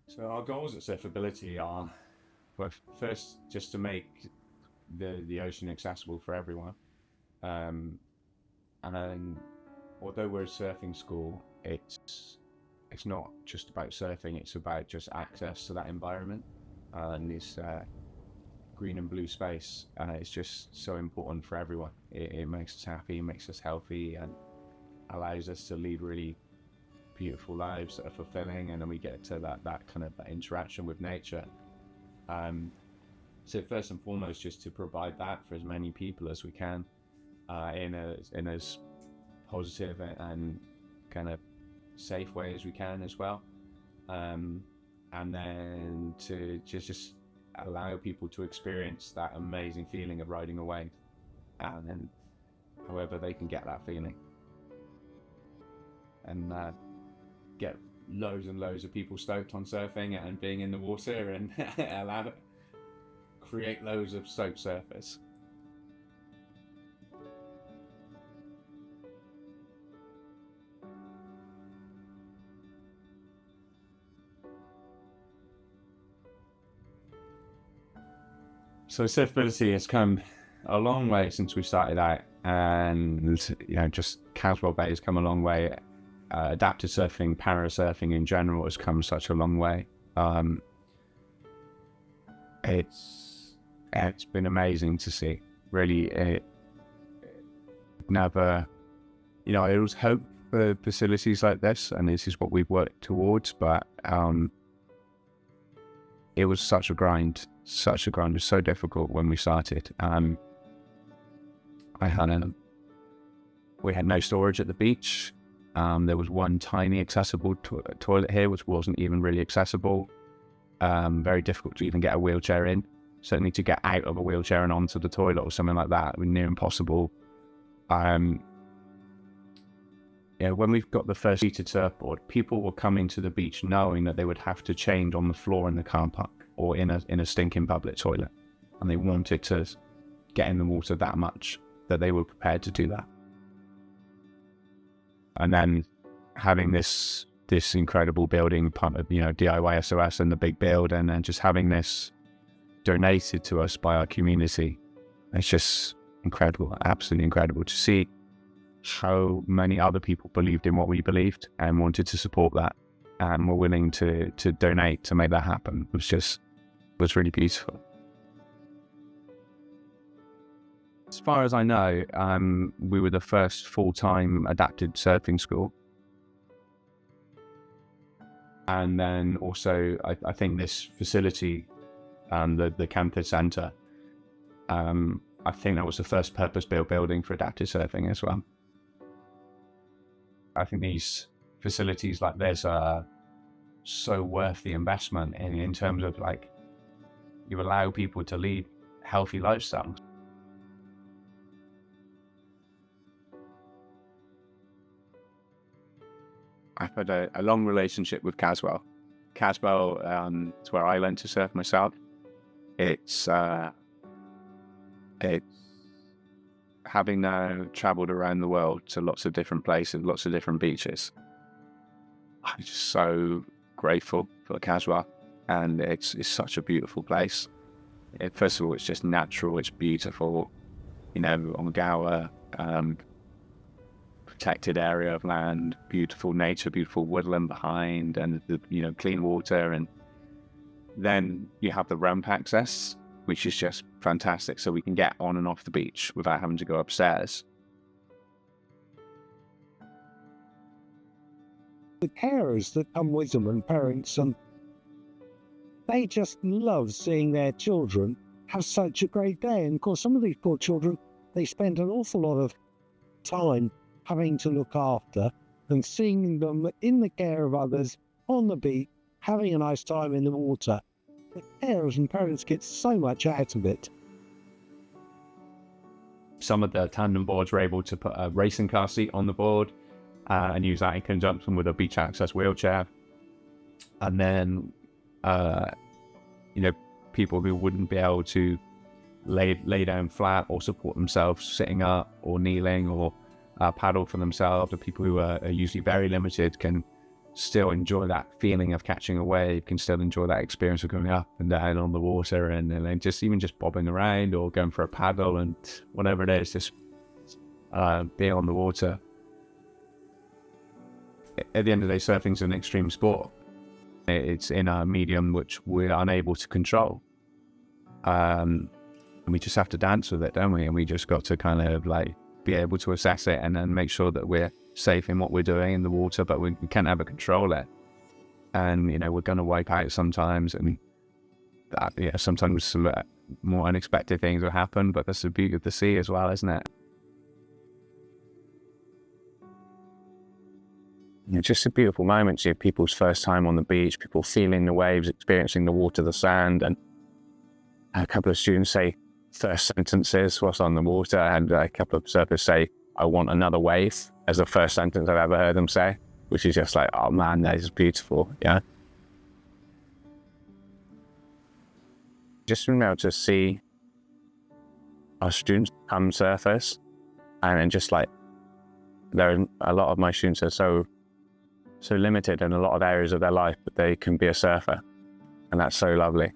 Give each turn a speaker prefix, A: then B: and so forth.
A: So our goals at Surfability are, well, first, just to make the ocean accessible for everyone. Um, and although we're a surfing school, it's not just about surfing; it's about just access to that environment and this green and blue space. It's just so important for everyone. It makes us happy, makes us healthy, and allows us to lead really beautiful lives that are fulfilling, and then we get to that kind of that interaction with nature. Um, so first and foremost, just to provide that for as many people as we can, in as positive and kind of safe way as we can as well, and then to just allow people to experience that amazing feeling of riding a wave, and then however they can get that feeling, and get loads and loads of people stoked on surfing and being in the water, and create loads of soap surfers. So Surfability has come a long way since we started out, and just Caswell Bay has come a long way. Adaptive surfing, parasurfing in general has come such a long way. It's been amazing to see. Really, it never, I always hope for facilities like this, and this is what we've worked towards. But it was such a grind. It was so difficult when we started. We had no storage at the beach. There was one tiny accessible toilet here, which wasn't even really accessible. Very difficult to even get a wheelchair in. Certainly to get out of a wheelchair and onto the toilet or something like that, near impossible. When we've got the first heated surfboard, people were coming to the beach knowing that they would have to change on the floor in the car park or in a stinking public toilet, and they wanted to get in the water that much that they were prepared to do that. And then having this incredible building part of DIY SOS and the big build, and then just having this donated to us by our community, it's just incredible, absolutely incredible to see how many other people believed in what we believed and wanted to support that and were willing to donate to make that happen. It was really beautiful. As far as I know, we were the first full-time adapted surfing school. And then also, I think this facility, the campus centre, I think that was the first purpose-built building for adapted surfing as well. I think these facilities like this are so worth the investment in terms of you allow people to lead healthy lifestyles. I've had a long relationship with Caswell. Caswell is where I learned to surf myself. It's having now travelled around the world to lots of different places, lots of different beaches. I'm just so grateful for Caswell, and it's such a beautiful place. First of all, it's just natural, it's beautiful. On Gower, protected area of land, beautiful nature, beautiful woodland behind, and the clean water. And then you have the ramp access, which is just fantastic, so we can get on and off the beach without having to go upstairs.
B: The carers that come with them and parents, and they just love seeing their children have such a great day. And of course, some of these poor children, they spend an awful lot of time having to look after, and seeing them in the care of others on the beach, having a nice time in the water. The carers and parents get so much out of it.
A: Some of the tandem boards were able to put a racing car seat on the board and use that in conjunction with a beach access wheelchair. And then, people who wouldn't be able to lay down flat or support themselves sitting up or kneeling or paddle for themselves, or people who are usually very limited can still enjoy that feeling of catching a wave, can still enjoy that experience of going up and down on the water, and then just even just bobbing around or going for a paddle and whatever it is, just being on the water. At the end of the day, surfing's an extreme sport. It's in a medium which we're unable to control. And we just have to dance with it, don't we? And we just got to kind of like be able to assess it and then make sure that we're safe in what we're doing in the water, but we can't ever control it. And, you know, we're going to wipe out sometimes, and that, yeah, sometimes some more unexpected things will happen, but that's the beauty of the sea as well, isn't it? Yeah, just a beautiful moment. You have people's first time on the beach, people feeling the waves, experiencing the water, the sand, and a couple of students say first sentences whilst on the water, and a couple of surfers say, "I want another wave," as the first sentence I've ever heard them say, which is just like, oh man, that is beautiful, yeah? Just being able to see our students become surfers, and then just like, a lot of my students are so limited in a lot of areas of their life, but they can be a surfer, and that's so lovely.